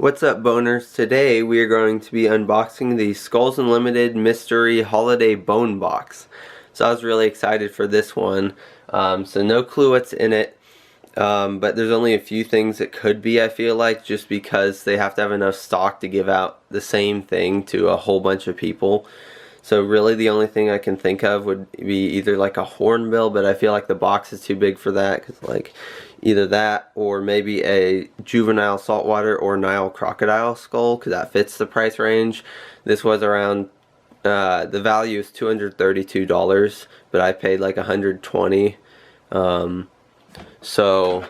What's up, boners? Today we are going to be unboxing the Skulls Unlimited Mystery Holiday Bone Box. So I was really excited for this one. So no clue what's in it, but there's only a few things it could be, I feel like, just because they have to have enough stock to give out the same thing to a whole bunch of people. So really the only thing I can think of would be either like a hornbill, but I feel like the box is too big for that, because like either that or maybe a juvenile saltwater or Nile crocodile skull, because that fits the price range. This was around, the value is $232, but I paid like $120. So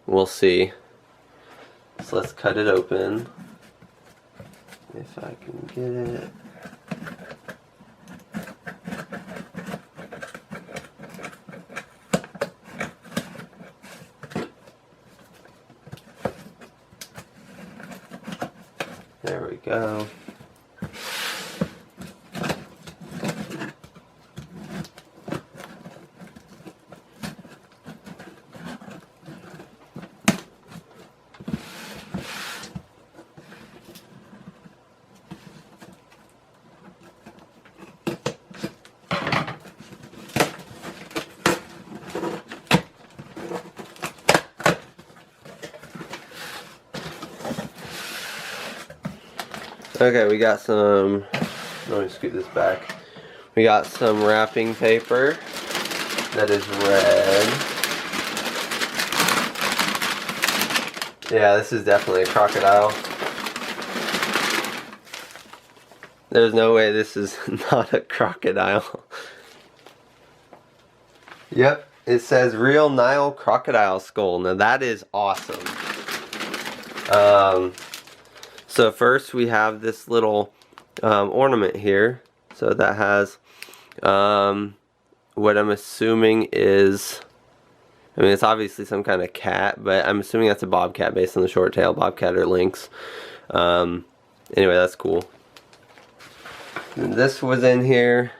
we'll see. So let's cut it open if I can get it. There we go. Okay, we got some, let me scoot this back. We got some wrapping paper that is red. Yeah, this is definitely a crocodile. There's no way this is not a crocodile. Yep, it says real Nile crocodile skull. Now that is awesome. So first we have this little ornament here. So that has what I'm assuming is, I mean, it's obviously some kind of cat, but I'm assuming that's a bobcat based on the short tail, bobcat or lynx. Anyway, that's cool. And this was in here.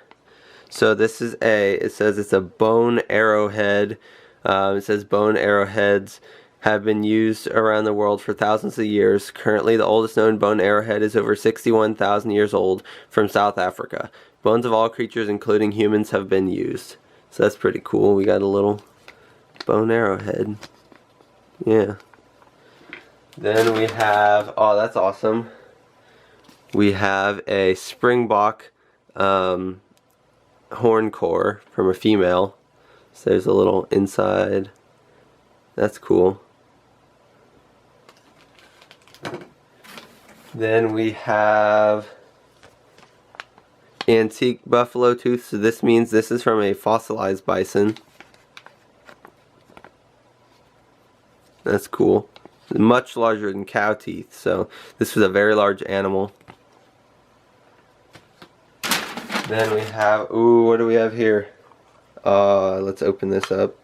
So this is it says it's a bone arrowhead. It says bone arrowheads have been used around the world for thousands of years. Currently, the oldest known bone arrowhead is over 61,000 years old from South Africa. Bones of all creatures, including humans, have been used. So that's pretty cool. We got a little bone arrowhead. Yeah. Then we have, oh, that's awesome. We have a springbok horn core from a female. So there's a little inside. That's cool. Then we have antique buffalo tooth. So this means this is from a fossilized bison. That's cool. Much larger than cow teeth. So this was a very large animal. Then we have, ooh, what do we have here? Let's open this up.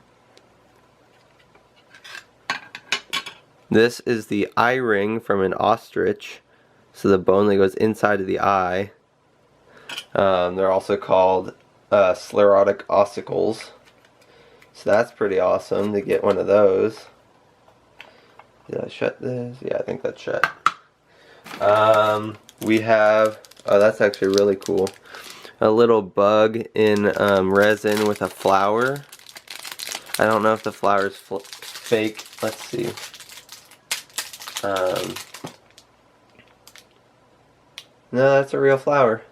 This is the eye ring from an ostrich. So the bone that goes inside of the eye. They're also called sclerotic ossicles. So that's pretty awesome to get one of those. Did I shut this? Yeah, I think that's shut. We have, oh, that's actually really cool. A little bug in resin with a flower. I don't know if the flower is fake. Let's see. No, that's a real flower.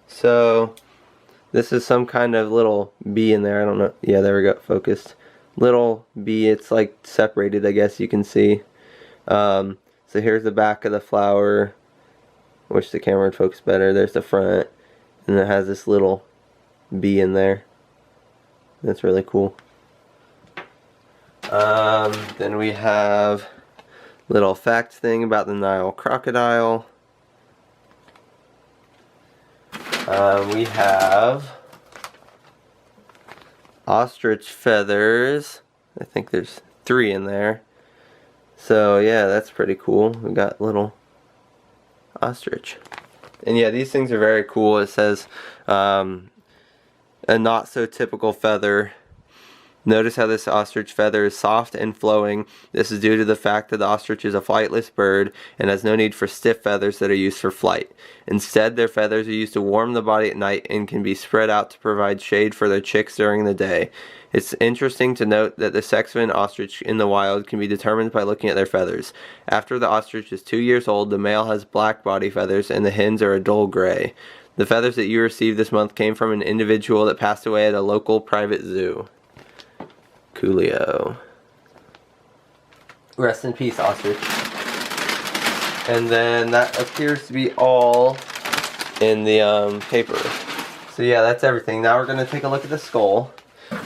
So this is some kind of little bee in there. I don't know. Yeah, there we go. Focused. Little bee. It's like separated, I guess you can see. So here's the back of the flower. Wish the camera would focus better. There's the front. And it has this little bee in there. That's really cool. Then we have little fact thing about the Nile crocodile. We have ostrich feathers. I think there's 3 in there. So yeah, that's pretty cool. We got little ostrich. And yeah, these things are very cool. It says a not so typical feather Notice how this ostrich feather is soft and flowing. This is due to the fact that the ostrich is a flightless bird and has no need for stiff feathers that are used for flight. Instead, their feathers are used to warm the body at night and can be spread out to provide shade for their chicks during the day. It's interesting to note that the sex of an ostrich in the wild can be determined by looking at their feathers. After the ostrich is 2 years old, the male has black body feathers and the hens are a dull gray. The feathers that you received this month came from an individual that passed away at a local private zoo. Coolio. Rest in peace, ostrich. And then that appears to be all in the paper. So yeah, that's everything. Now we're going to take a look at the skull,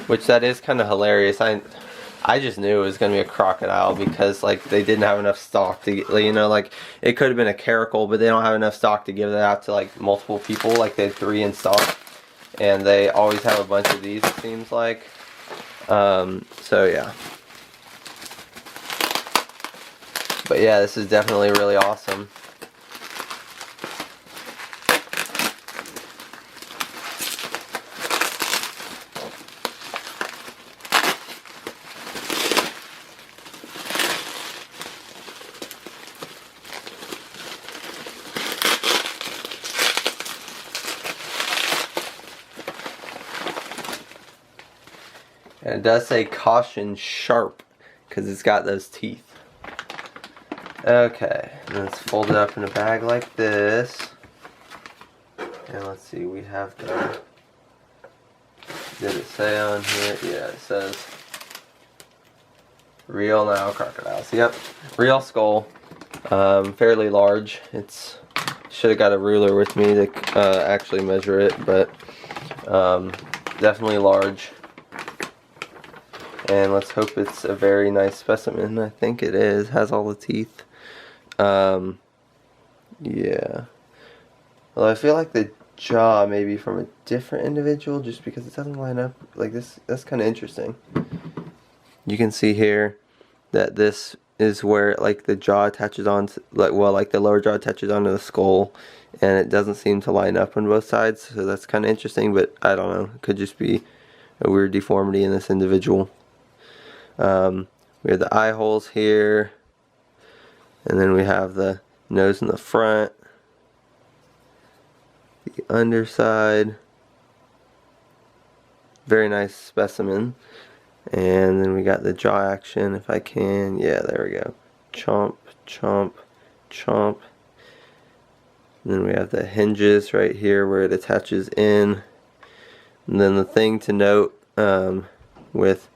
which that is kind of hilarious. I just knew it was going to be a crocodile because like they didn't have enough stock to get, you know, like it could have been a caracal, but they don't have enough stock to give that out to like multiple people. Like they had 3 in stock, and they always have a bunch of these, it seems like. So yeah. But yeah, this is definitely really awesome. And it does say caution sharp because it's got those teeth. Okay, let's fold it up in a bag like this. And let's see, we have the, did it say on here? Yeah, it says real Nile crocodiles. Yep, real skull. Fairly large. It's, should have got a ruler with me to actually measure it, but definitely large. And let's hope it's a very nice specimen. I think it is. Has all the teeth. Yeah. Well, I feel like the jaw may be from a different individual just because it doesn't line up like this. That's kind of interesting. You can see here that this is where like the jaw attaches on to, like the lower jaw attaches onto the skull, and it doesn't seem to line up on both sides. So that's kind of interesting, but I don't know. It could just be a weird deformity in this individual. We have the eye holes here, and then we have the nose in the front, the underside. Very nice specimen. And then we got the jaw action, if I can. Yeah, there we go. Chomp, chomp, chomp. And then we have the hinges right here where it attaches in. And then the thing to note with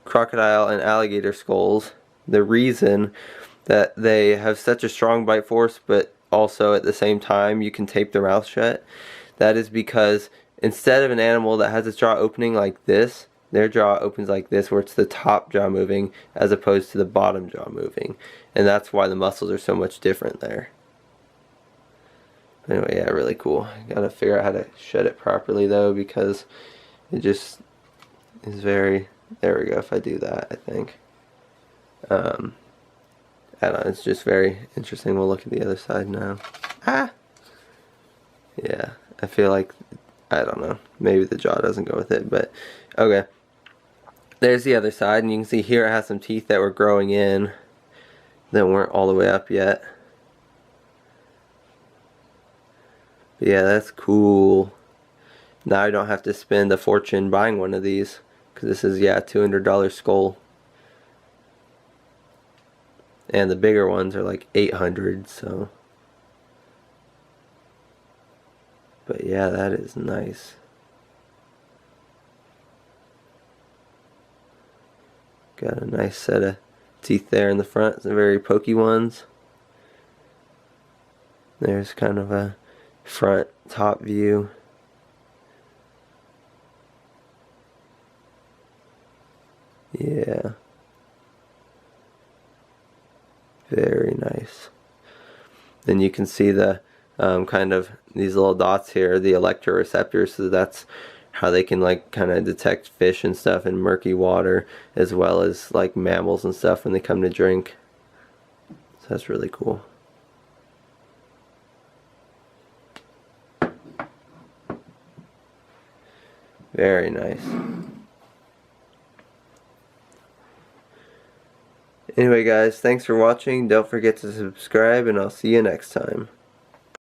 crocodile and alligator skulls, the reason that they have such a strong bite force but also at the same time you can tape their mouth shut, that is because instead of an animal that has its jaw opening like this, their jaw opens like this where it's the top jaw moving as opposed to the bottom jaw moving, and that's why the muscles are so much different there. Anyway, yeah, really cool. Gotta figure out how to shut it properly though, because it just is very, there we go, if I do that, I think. I don't know, it's just very interesting. We'll look at the other side now. Ah! Yeah, I feel like, I don't know, maybe the jaw doesn't go with it, but okay. There's the other side, and you can see here it has some teeth that were growing in that weren't all the way up yet. But yeah, that's cool. Now I don't have to spend a fortune buying one of these, because this is, yeah, $200 skull. And the bigger ones are like $800, so. But yeah, that is nice. Got a nice set of teeth there in the front, some very pokey ones. There's kind of a front top view. Yeah. Very nice. Then you can see the kind of these little dots here, the electroreceptors, so that's how they can like kind of detect fish and stuff in murky water, as well as like mammals and stuff when they come to drink. So that's really cool. Very nice. Anyway guys, thanks for watching. Don't forget to subscribe and I'll see you next time.